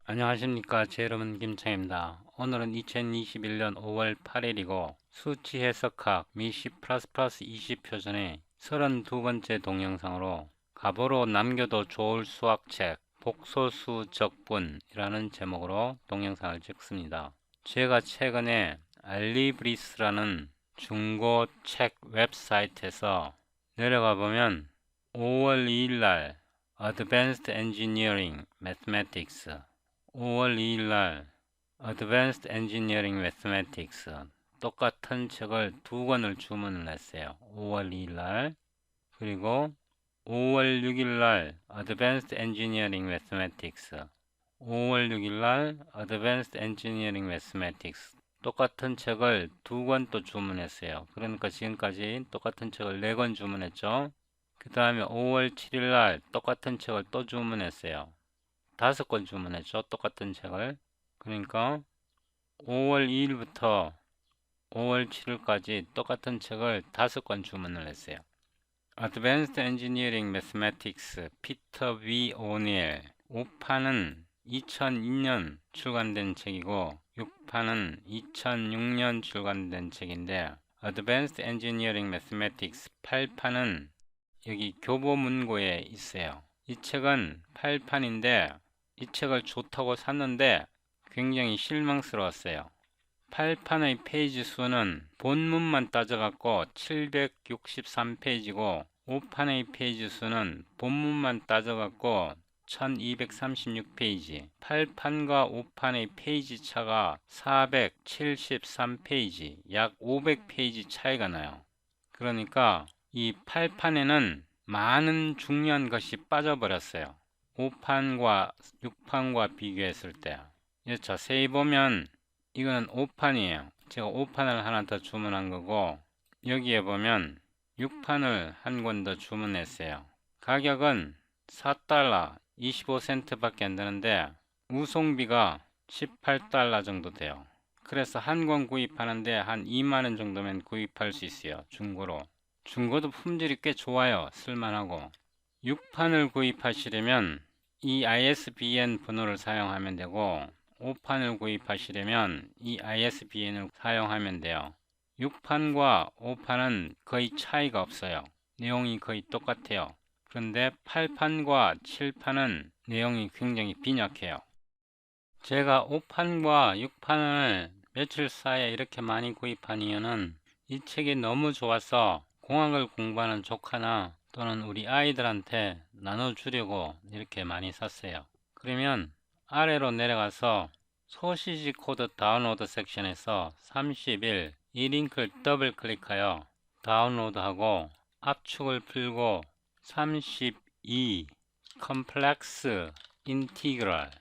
안녕하십니까. 제 이름은 김창입니다. 오늘은 2021년 5월 8일이고 수치 해석학 미 C++ 20표준의 32번째 동영상으로 갑으로 남겨도 좋을 수학책 복소수 적분이라는 제목으로 동영상을 찍습니다. 제가 최근에 알리브리스라는 중고 책 웹사이트에서 내려가 보면 5월 2일 날 Advanced Engineering Mathematics 5월 2일 날 Advanced Engineering Mathematics 똑같은 책을 두 권을 주문을 했어요. 5월 2일 날 그리고 5월 6일 날 Advanced Engineering Mathematics 5월 6일 날 Advanced Engineering Mathematics 똑같은 책을 두 권 또 주문했어요. 그러니까 지금까지 똑같은 책을 네 권 주문했죠. 그 다음에 5월 7일 날 똑같은 책을 또 주문했어요. 5권 주문했죠. 똑같은 책을. 그러니까 5월 2일부터 5월 7일까지 똑같은 책을 5권 주문을 했어요. Advanced Engineering Mathematics 피터 V. 오닐 5판은 2002년 출간된 책이고 6판은 2006년 출간된 책인데 Advanced Engineering Mathematics 8판은 여기 교보문고에 있어요. 이 책은 8판인데 이 책을 좋다고 샀는데 굉장히 실망스러웠어요. 8판의 페이지 수는 본문만 따져갖고 763페이지고 5판의 페이지 수는 본문만 따져갖고 1236페이지 8판과 5판의 페이지 차가 473페이지 약 500페이지 차이가 나요. 그러니까 이 8판에는 많은 중요한 것이 빠져버렸어요. 5판과 6판과 비교했을 때 자세히 보면 이거는 5판이에요. 제가 5판을 하나 더 주문한 거고 여기에 보면 6판을 한 권 더 주문했어요. 가격은 4달러 25센트 밖에 안 되는데 우송비가 18달러 정도 돼요. 그래서 한 권 구입하는데 한 2만원 정도면 구입할 수 있어요. 중고로. 중고도 품질이 꽤 좋아요. 쓸만하고. 6판을 구입하시려면 이 ISBN 번호를 사용하면 되고 5판을 구입하시려면 이 ISBN을 사용하면 돼요. 6판과 5판은 거의 차이가 없어요. 내용이 거의 똑같아요. 그런데 8판과 7판은 내용이 굉장히 빈약해요. 제가 5판과 6판을 며칠 사이에 이렇게 많이 구입한 이유는 이 책이 너무 좋아서 공학을 공부하는 조카나 또는 우리 아이들한테 나눠주려고 이렇게 많이 샀어요. 그러면 아래로 내려가서 소시지 코드 다운로드 섹션에서 31 이 링크를 더블 클릭하여 다운로드하고 압축을 풀고 32 컴플렉스 인티그럴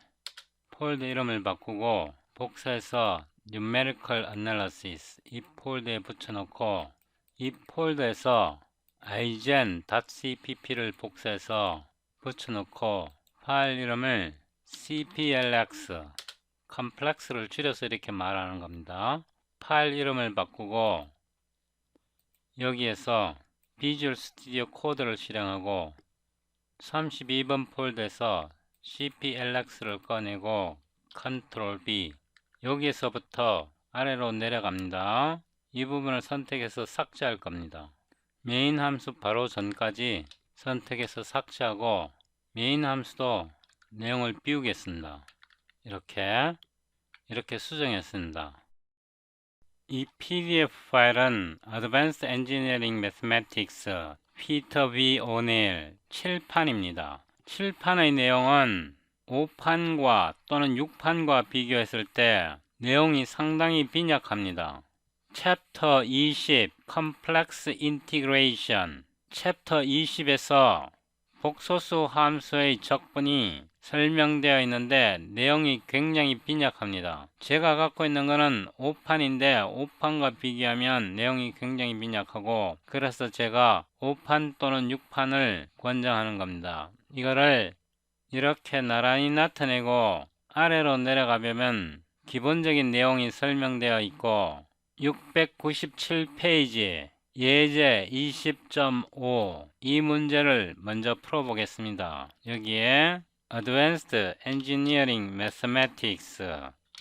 폴더 이름을 바꾸고 복사해서 Numerical Analysis 이 폴더에 붙여놓고 이 폴더에서 igen.cpp를 복사해서 붙여놓고 파일 이름을 cplx 컴플렉스를 줄여서 이렇게 말하는 겁니다. 파일 이름을 바꾸고 여기에서 비주얼 스튜디오 코드를 실행하고 32번 폴더에서 cplx를 꺼내고 컨트롤 B 여기에서부터 아래로 내려갑니다. 이 부분을 선택해서 삭제할 겁니다. 메인 함수 바로 전까지 선택해서 삭제하고 메인 함수도 내용을 비우겠습니다. 이렇게 수정했습니다. 이 PDF 파일은 Advanced Engineering Mathematics 피터 V. 오닐 7판입니다. 7판의 내용은 5판과 또는 6판과 비교했을 때 내용이 상당히 빈약합니다. 챕터 20 Complex Integration 챕터 20에서 복소수 함수의 적분이 설명되어 있는데 내용이 굉장히 빈약합니다. 제가 갖고 있는 거는 5판인데 5판과 비교하면 내용이 굉장히 빈약하고 그래서 제가 5판 또는 6판을 권장하는 겁니다. 이거를 이렇게 나란히 나타내고 아래로 내려가 보면 기본적인 내용이 설명되어 있고 697페이지 예제 20.5 이 문제를 먼저 풀어보겠습니다. 여기에 Advanced Engineering Mathematics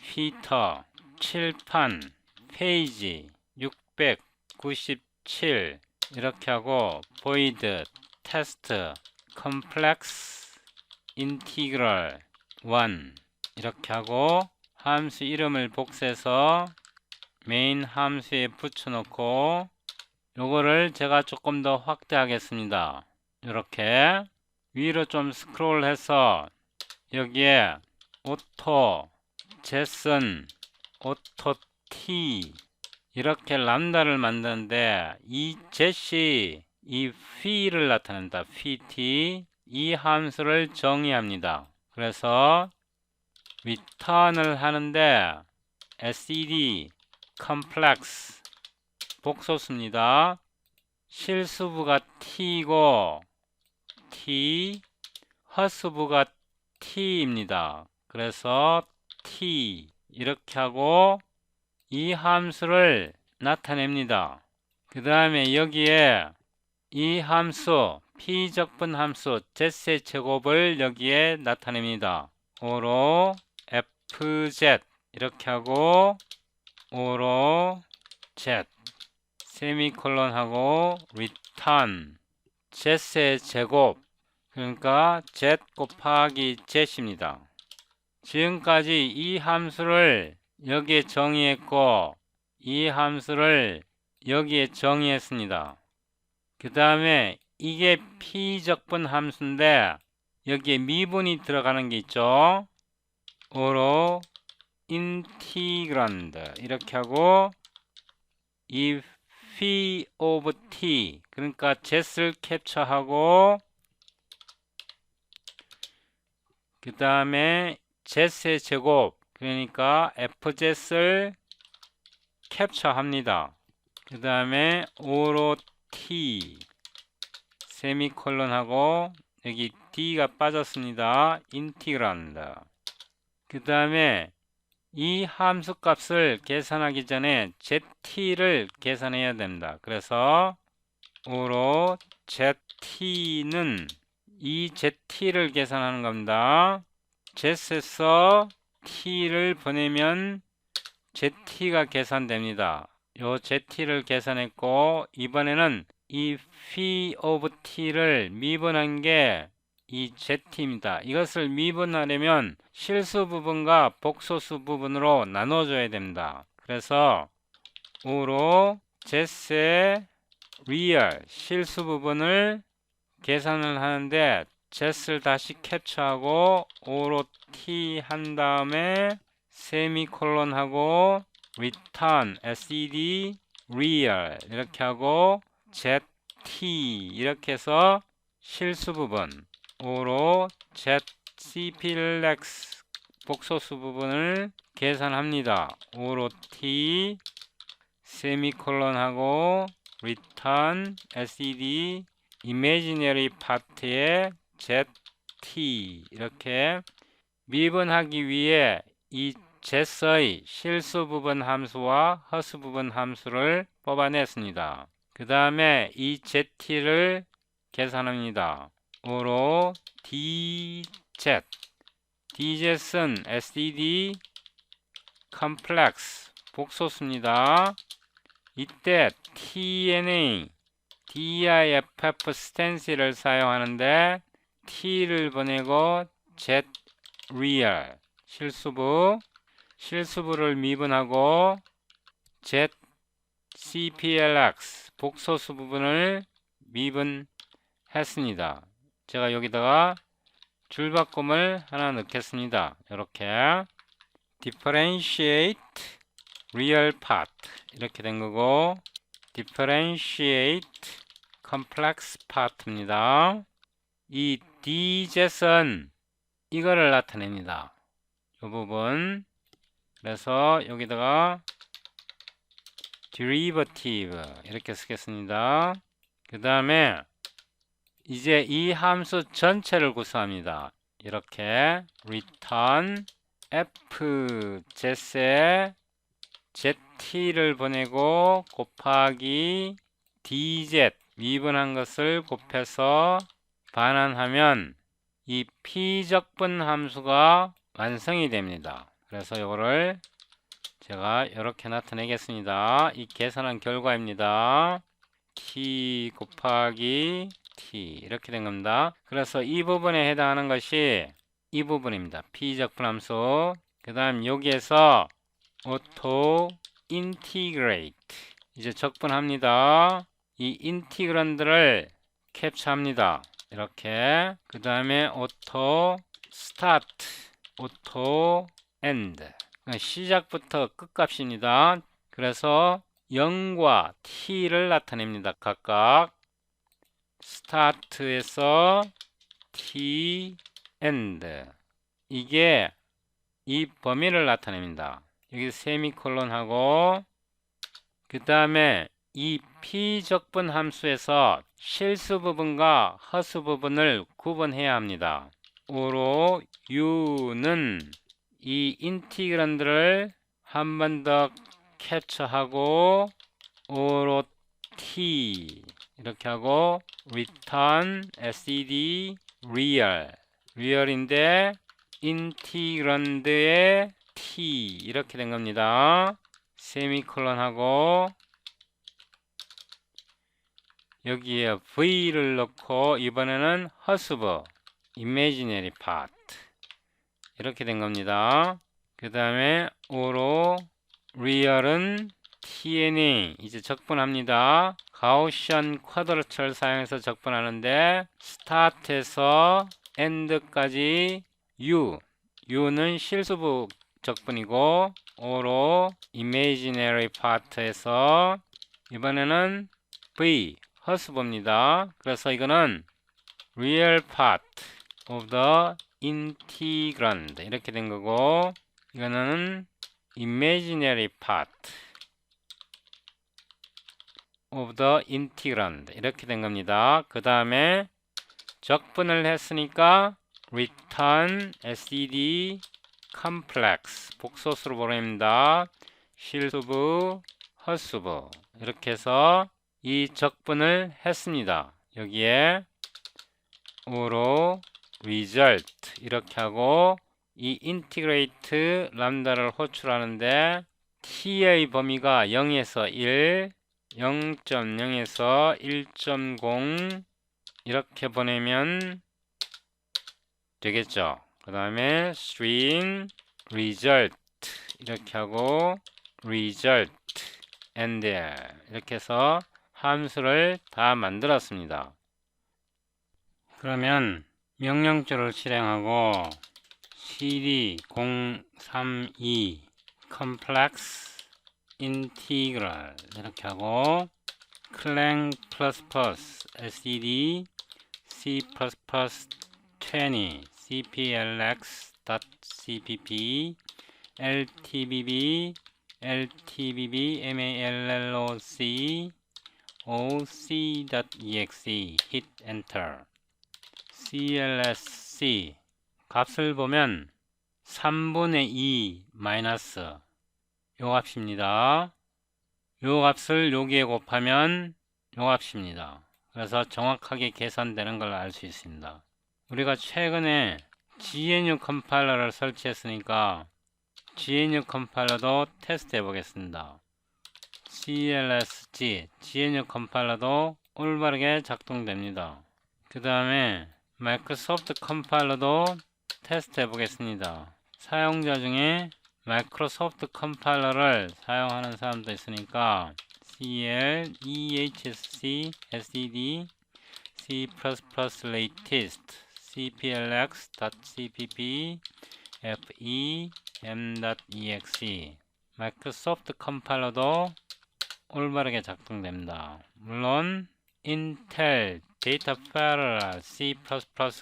피터 7판 페이지 697 이렇게 하고 void test complex integral 1 이렇게 하고 함수 이름을 복사해서 메인 함수에 붙여놓고 요거를 제가 조금 더 확대하겠습니다. 이렇게 위로 좀 스크롤해서 여기에 오토, 제슨, 오토 T 이렇게 람다를 만드는데 이 젯이 이 p히를 나타낸다. pt 이 함수를 정의합니다. 그래서 return을 하는데 SED complex 복소수입니다. 실수부가 t이고 t 허수부가 t입니다. 그래서 t 이렇게 하고 이 함수를 나타냅니다. 그 다음에 여기에 이 함수 p적분 함수 z의 제곱을 여기에 나타냅니다. 오로 fz 이렇게 하고 오로 z 세미콜론 하고 return z의 제곱 그러니까 z 곱하기 z입니다. 지금까지 이 함수를 여기에 정의했고 이 함수를 여기에 정의했습니다. 그 다음에 이게 p적분 함수인데 여기에 미분이 들어가는 게 있죠. 오로 인티그란드 이렇게 하고 이 phi of t 그러니까 z를 캡처하고 그 다음에 z의 제곱 그러니까 fz를 캡처합니다. 그 다음에 오로 t 세미콜론 하고 여기 d가 빠졌습니다. 인티그란드. 그 다음에 이 함수 값을 계산하기 전에 zt를 계산해야 됩니다. 그래서 오로 zt는 이 zt를 계산하는 겁니다. z에서 t를 보내면 zt가 계산됩니다. 요 zt를 계산했고 이번에는 이 phi of t를 미분한 게 이 z입니다. 이것을 미분하려면 실수 부분과 복소수 부분으로 나눠줘야 됩니다. 그래서 우로 z의 real 실수 부분을 계산을 하는데 z를 다시 캡처하고 오로 t 한 다음에 세미콜론 하고 return sed real 이렇게 하고 zt 이렇게 해서 실수 부분 오로 zcplex 복소수 부분을 계산합니다. 오로 t 세미콜론 하고 return sed imaginary part에 zt 이렇게 미분하기 위해 이 z의 실수 부분 함수와 허수 부분 함수를 뽑아냈습니다. 그 다음에 이 zt를 계산합니다. 오로 dz dz은 sed complex 복소수입니다. 이때 tna diff 스탠시를 사용하는데 t를 보내고 z real 실수부를 미분하고 z cplx 복소수 부분을 미분했습니다. 제가 여기다가 줄바꿈을 하나 넣겠습니다. 이렇게 differentiate real part 이렇게 된 거고 differentiate complex part입니다. 이 dz은 이거를 나타냅니다. 이 부분 그래서 여기다가 derivative 이렇게 쓰겠습니다. 그 다음에 이제 이 함수 전체를 구사합니다. 이렇게 return fz에 zt를 보내고 곱하기 dz 미분한 것을 곱해서 반환하면 이 피적분 함수가 완성이 됩니다. 그래서 이거를 제가 이렇게 나타내겠습니다. 이 계산한 결과입니다. t 곱하기 t 이렇게 된 겁니다. 그래서 이 부분에 해당하는 것이 이 부분입니다. 피적분 함수. 그 다음 여기에서 auto integrate 이제 적분합니다. 이 인티그란드를 캡처합니다. 이렇게. 그 다음에 auto start, auto end 시작부터 끝값입니다. 그래서 0과 t를 나타냅니다. 각각 start에서 t end 이게 이 범위를 나타냅니다. 여기 세미콜론 하고 그 다음에 이 피적분 함수에서 실수 부분과 허수 부분을 구분해야 합니다. 오로 u는 이 인티그란드를 한 번 더 캡처하고 오로 t 이렇게 하고 return std real real인데 인티그란드의 t 이렇게 된 겁니다. 세미콜론 하고 여기에 v를 넣고 이번에는 허수부 imaginary part 이렇게 된 겁니다. 그 다음에 오로 real은 tna 이제 적분합니다. 가우시안 쿼드라처를 사용해서 적분하는데 start에서 end까지 u는 실수부 적분이고 오로 imaginary part에서 이번에는 v 허수부입니다. 그래서 이거는 real part of the integrand 이렇게 된 거고 이거는 imaginary part of the integrand 이렇게 된 겁니다. 그 다음에 적분을 했으니까 return std complex 복소수로 보냅니다. 실수부 허수부 이렇게 해서 이 적분을 했습니다. 여기에 오로 result 이렇게 하고 이 integrate 람다를 호출하는데 t의 범위가 0에서 1, 0.0에서 1.0 이렇게 보내면 되겠죠. 그 다음에 string result 이렇게 하고 result and 이렇게 해서 함수를 다 만들었습니다. 그러면 명령조를 실행하고 cd032 complex integral 이렇게 하고 clang++ std c++20 cplx.cpp ltbb malloc oc.exe hit enter clsc 값을 보면 3분의 2 마이너스 요 값입니다. 요 값을 여기에 곱하면 요 값입니다. 그래서 정확하게 계산되는 걸 알 수 있습니다. 우리가 최근에 GNU 컴파일러를 설치했으니까 GNU 컴파일러도 테스트 해보겠습니다. CLSG GNU 컴파일러도 올바르게 작동됩니다. 그 다음에 마이크로소프트 컴파일러도 테스트 해보겠습니다. 사용자 중에 마이크로소프트 컴파일러를 사용하는 사람도 있으니까 CL, EHSC, SDD, C++ latest, cplx.cpp, fe, m.exe 마이크로소프트 컴파일러도 올바르게 작동됩니다. 물론 인텔 데이터 패러럴 C++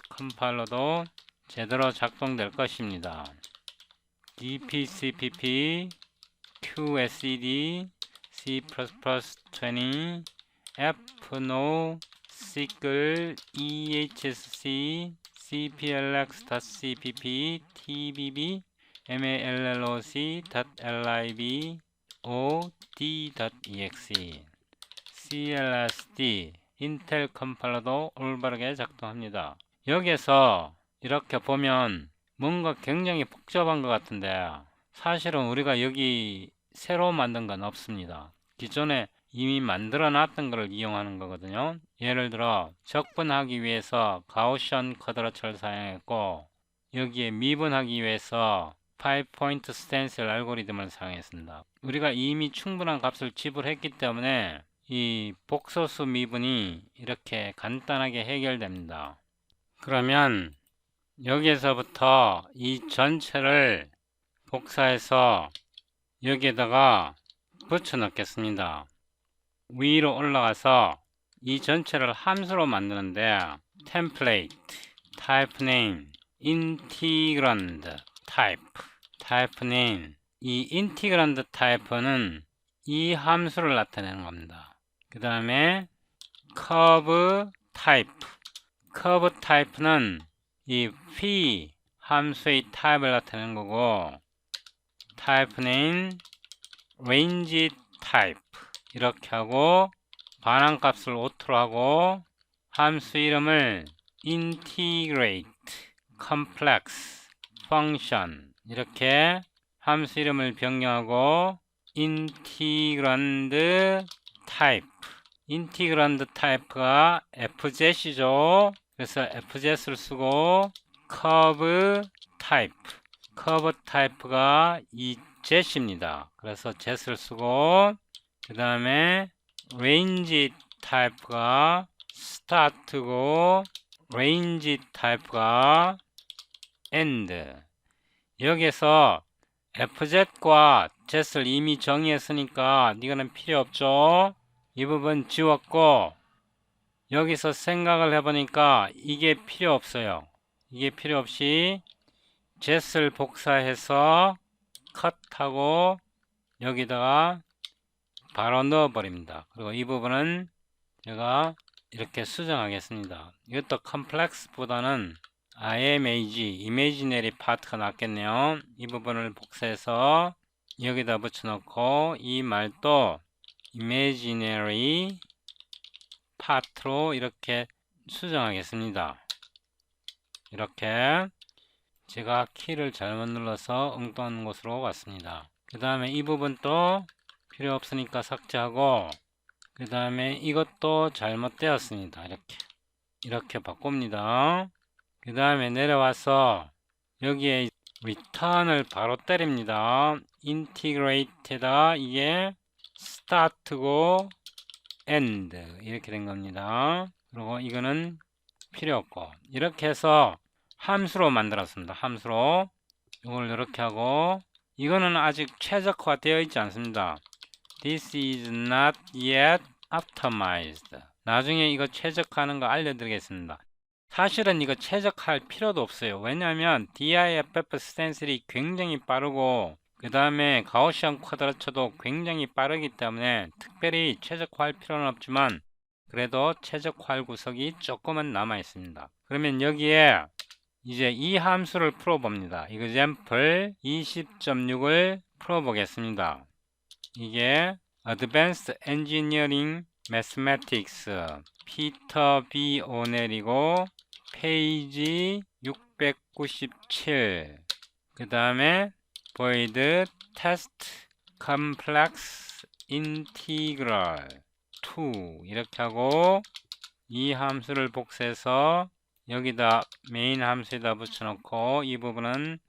컴파일러도 제대로 작동될 것입니다. dpcpp, qscd, c++20, fno, sickle, ehsc, cplx.cpp, tbb, malloc.lib, od.exe, clsd, 인텔 컴파일러도 올바르게 작동합니다. 여기에서 이렇게 보면 뭔가 굉장히 복잡한 것 같은데 사실은 우리가 여기 새로 만든 건 없습니다. 기존에 이미 만들어 놨던 것을 이용하는 거거든요. 예를 들어 적분하기 위해서 가우시안 쿼드라처를 사용했고 여기에 미분하기 위해서 5포인트 스텐실 알고리즘을 사용했습니다. 우리가 이미 충분한 값을 지불했기 때문에 이 복소수 미분이 이렇게 간단하게 해결됩니다. 그러면 여기에서부터 이 전체를 복사해서 여기에다가 붙여 넣겠습니다. 위로 올라가서 이 전체를 함수로 만드는데 template, type name, integrand type, type name. 이 integrand type는 이 함수를 나타내는 겁니다. 그 다음에 curve type, curve type는 이 phi 함수의 타입을 나타내는 거고 type name, range type 이렇게 하고 반환값을 오토로 하고 함수 이름을 integrate, complex, function 이렇게 함수 이름을 변경하고 integrand type, integrand type가 fzet이죠. 그래서 fzet을 쓰고 curve type, curve type가 이 jet입니다. 그래서 jet을 쓰고 그 다음에 range type가 start고 range type가 end. 여기서 fz과 jet을 이미 정의했으니까 이거는 필요 없죠. 이 부분 지웠고 여기서 생각을 해보니까 이게 필요 없어요. 이게 필요 없이 jet을 복사해서 컷하고 여기다가 바로 넣어버립니다. 그리고 이 부분은 제가 이렇게 수정하겠습니다. 이것도 complex보다는 imag, imaginary part가 낫겠네요. 이 부분을 복사해서 여기다 붙여놓고 이 말도 imaginary part로 이렇게 수정하겠습니다. 이렇게 제가 키를 잘못 눌러서 엉뚱한 곳으로 갔습니다. 그 다음에 이 부분도 필요 없으니까 삭제하고 그 다음에 이것도 잘못되었습니다. 이렇게 바꿉니다. 그 다음에 내려와서 여기에 return을 바로 때립니다. integrate에다가 이게 start고 end 이렇게 된 겁니다. 그리고 이거는 필요 없고 이렇게 해서 함수로 만들었습니다. 함수로 이걸 이렇게 하고 이거는 아직 최적화 되어 있지 않습니다. This is not yet optimized. 나중에 이거 최적화하는 거 알려드리겠습니다. 사실은 이거 최적화할 필요도 없어요. 왜냐하면 DIFF 스텐실이 굉장히 빠르고 그 다음에 가우시안 쿼드라처도 굉장히 빠르기 때문에 특별히 최적화할 필요는 없지만 그래도 최적화할 구석이 조금은 남아 있습니다. 그러면 여기에 이제 이 함수를 풀어봅니다. example 20.6을 풀어보겠습니다. 이게 Advanced Engineering Mathematics 피터 B 오넬이고 페이지 697 그 다음에 void test complex integral 2 이렇게 하고 이 함수를 복사해서 여기다 메인 함수에다 붙여놓고 이 부분은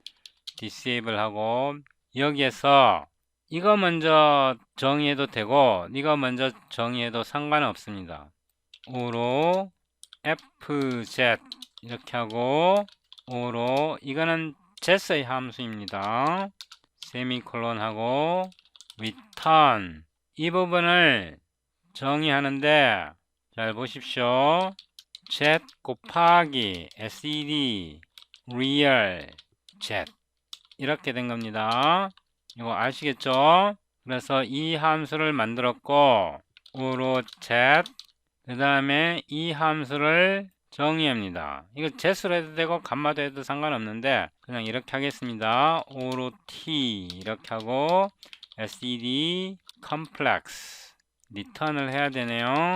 disable 하고 여기에서 이거 먼저 정의해도 되고 이거 먼저 정의해도 상관은 없습니다. 5로 fz 이렇게 하고 5로 이거는 z의 함수입니다. 세미콜론 하고 return 이 부분을 정의하는데 잘 보십시오. z 곱하기 sed real z 이렇게 된 겁니다. 이거 아시겠죠? 그래서 이 함수를 만들었고 5로 z 그 다음에 이 함수를 정의합니다. 이거 z로 해도 되고 감마도 해도 상관없는데 그냥 이렇게 하겠습니다. 5로 t 이렇게 하고 sed complex return을 해야 되네요.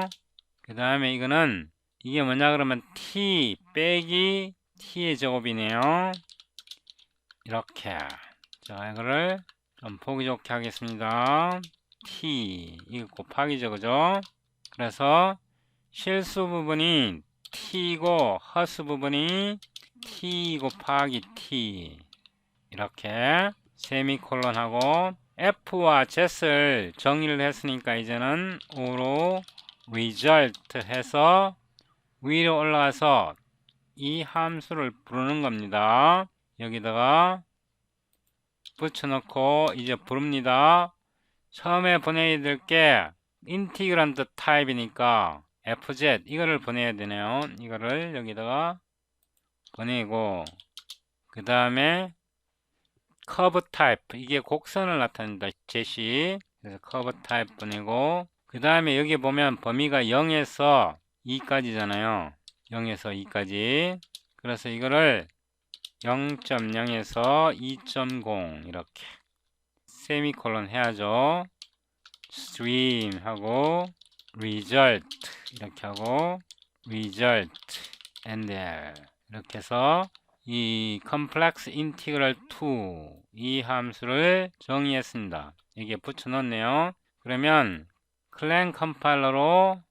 그 다음에 이거는 이게 뭐냐 그러면 t 빼기 t의 제곱이네요. 이렇게. 자, 이거를 좀 보기 좋게 하겠습니다. t 이거 곱하기죠, 그죠? 그래서 실수 부분이 t이고 허수 부분이 t 곱하기 t 이렇게 세미콜론하고 f와 z를 정의를 했으니까 이제는 u로 result 해서 위로 올라가서 이 함수를 부르는 겁니다. 여기다가 붙여놓고 이제 부릅니다. 처음에 보내야 될 게 인티그란트 타입이니까 fz 이거를 보내야 되네요. 이거를 여기다가 보내고 그 다음에 커브 타입 이게 곡선을 나타낸다. 제시 그래서 커브 타입 보내고 그 다음에 여기 보면 범위가 0에서 2까지잖아요. 0에서 2까지. 그래서 이거를 0.0에서 2.0 이렇게 세미콜론 해야죠. stream 하고 result 이렇게 하고 result and 이렇게 해서 이 complex integral 2 이 함수를 정의했습니다. 여기에 붙여 넣었네요. 그러면 클랭 컴파일러로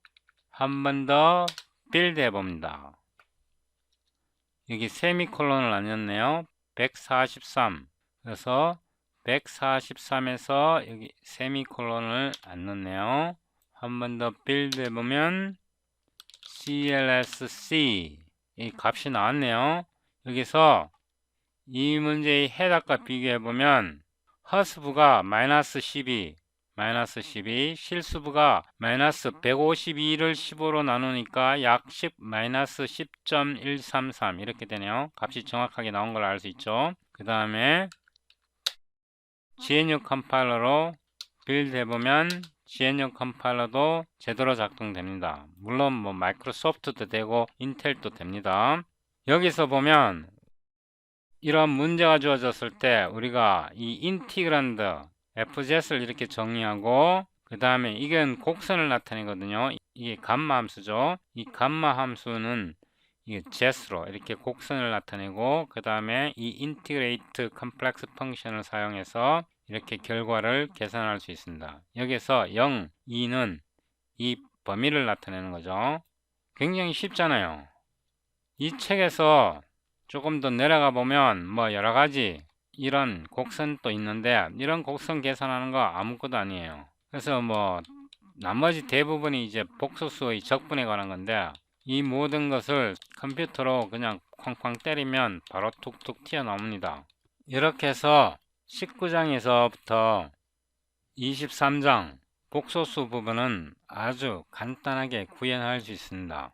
한 번 더 빌드 해봅니다. 여기 세미콜론을 안 넣었네요. 143 그래서 143에서 여기 세미콜론을 안 넣네요. 한 번 더 빌드 해보면 CLSC 이 값이 나왔네요. 여기서 이 문제의 해답과 비교해보면 허수부가 마이너스 12 실수부가 마이너스 152를 15로 나누니까 약 10 마이너스 10.133 이렇게 되네요. 값이 정확하게 나온 걸 알 수 있죠. 그 다음에 GNU 컴파일러로 빌드 해보면 GNU 컴파일러도 제대로 작동됩니다. 물론 뭐 마이크로소프트도 되고 인텔도 됩니다. 여기서 보면 이런 문제가 주어졌을 때 우리가 이 인티그란드 fz를 이렇게 정의하고 그 다음에 이건 곡선을 나타내거든요. 이게 감마 함수죠. 이 감마 함수는 이게 z로 이렇게 곡선을 나타내고 그 다음에 이 인티그레이트 컴플렉스 펑션을 사용해서 이렇게 결과를 계산할 수 있습니다. 여기서 0, 2는 이 범위를 나타내는 거죠. 굉장히 쉽잖아요. 이 책에서 조금 더 내려가 보면 뭐 여러가지 이런 곡선도 있는데 이런 곡선 계산하는 거 아무것도 아니에요. 그래서 뭐 나머지 대부분이 이제 복소수의 적분에 관한 건데 이 모든 것을 컴퓨터로 그냥 쾅쾅 때리면 바로 툭툭 튀어나옵니다. 이렇게 해서 19장에서부터 23장 복소수 부분은 아주 간단하게 구현할 수 있습니다.